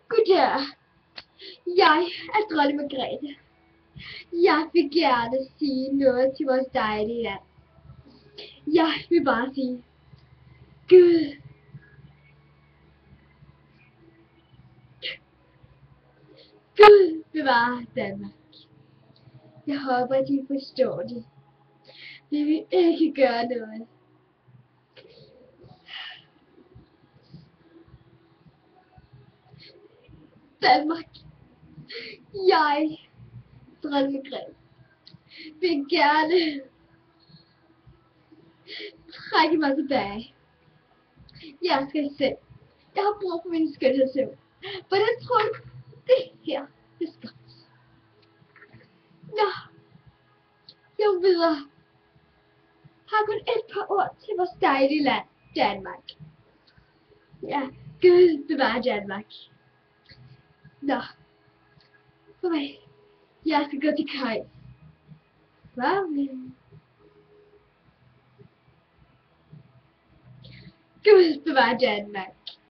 Goddag. Jeg er dronning Margrethe. Jeg vil gerne sige noget til vores dejlige land. Jeg vil bare sige, Gud bevare Danmark. Jeg håber, at de forstår det. Vi vil ikke gøre noget. Danmark. Jeg, dronning Margrethe, vil gerne trække mig tilbage. Jeg skal selv. Jeg har brug for min skønhedshævn. Hvordan tror du, det her er skabt? Nå, jeg videre. Har kun et par ord til vores dejlige land, Danmark. Ja, Gud bevare Danmark. Nå, farvel. Jeg skal gå til kaj. Farvel. Gud bevare Danmark.